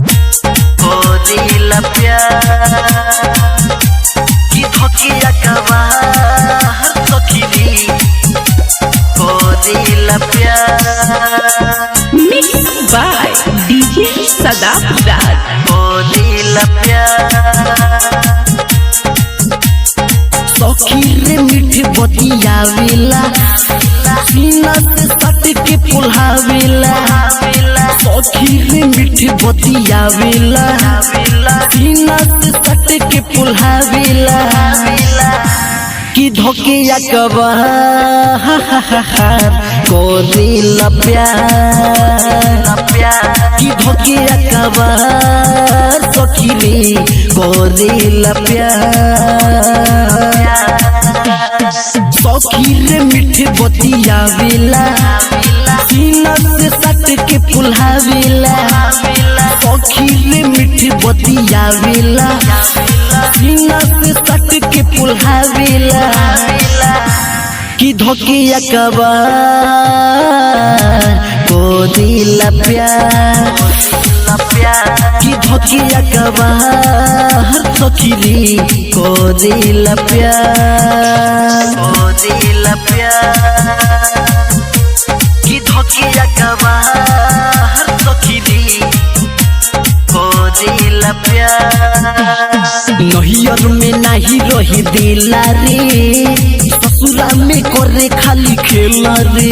कोरिला प्यार की धोकिया कवार सखीरी कोरिला प्यार Mixed by DJ Sadaf Raj। कोरिला प्यार सखी रे मीठ बतियावेला सीना से सट के पुल्हावेला सखी रे मीठ बतियावेला सीना से सट के पुल्हावेला की धोकिया कबार कोरिला प्यार की धोकिया कबार सखी रे कोरिला प्यार सखी रे मीठ बतियावेला सीना से सट के पुल्हावेला सखी रे मीठ बतियावेला सीना से सट के पुल्हावेला की धोकिया कबार कोरिला प्यार की धोकिया कबार सखी रे कोरिला प्यार की धोकिया कबार सखी रे कोरिला प्यार नहियर में नहीं रही दिला रे ससुरा में करे खाली खेला रे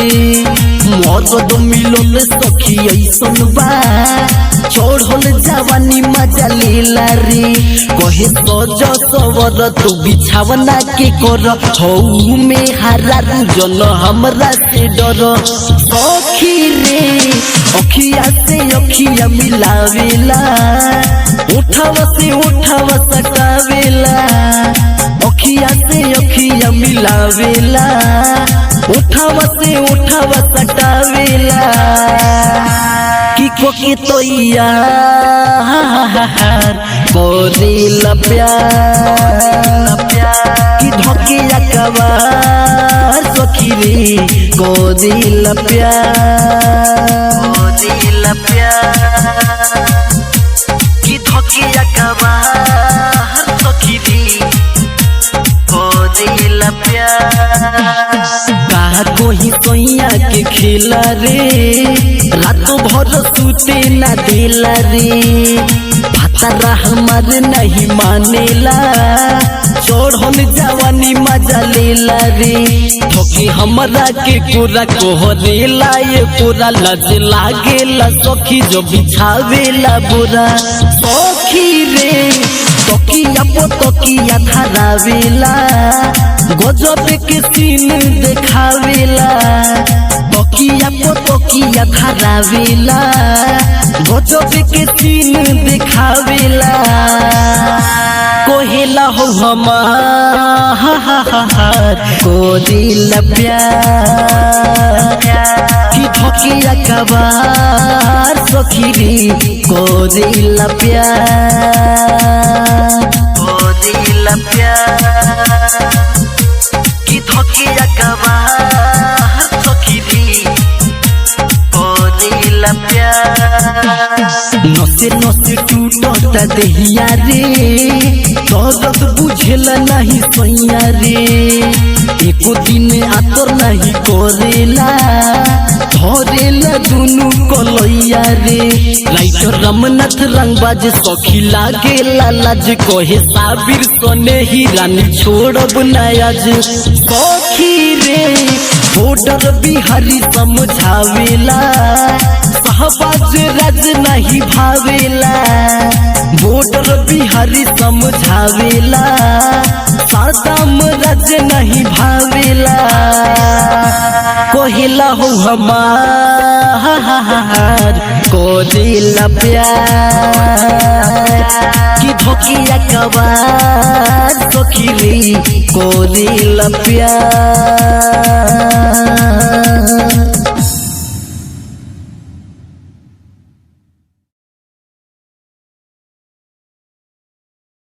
मौत मिलल सखी ऐसन बा चढ़ल जवानी मजा लेला रे कहे सज सवर तू बिछावना के कर छऊ में हरा जन हमरा से डर सखी रे अखिया से अखिया मिलावेला उठावा से उठावा सटावेला अखिया से अखिया मिलावेला उठावा से उठावा सटावेला की कोके तोइया कोरिला प्यार की धोकिया कबार सखी रे कोरिला प्यार की धोकिया कबार सखी रे कोरिला प्यार कहा कोही सोइया के खेला रे रातों भर सूते ना देला रे भातारा हमार नहीं मानेला चढ़ल जवानी मजा लेला रे धोके हमरा के पूरा कोहरेला ये पूरा लज लागेला सखी जो बिछावेला बुरा सखी रे तकिया पो तकिया धरावेला गजब के सीन देखावेला तकिया पो तकिया धरावेला गजब के सीन देखावेला कोहेला हो हमार कोरिला प्यार की धोकिया कबार सखी रे कोरिला प्यार की धोकिया कबार सखी रे कोरिला प्यार नसे नसे टूटता देहिया रे दर्द बुझेला नहीं सैया रे एको दिन आतर नहीं करेला धरेला दुनु कलैया रे लाइटर रमनाथ रंगबाज सखी लागेला लाज कहे साबिर सने ही रानी छोड़ब नायाज सखी रे बॉर्डर बिहारी समझावेला सहबाज राज नहीं भावेला बॉर्डर बिहारी समझावेला सादाम राज नहीं भावेला कोहिला हो हमार कोरिला प्यार की धोकिया कबार सखी रे कोरिला प्यार।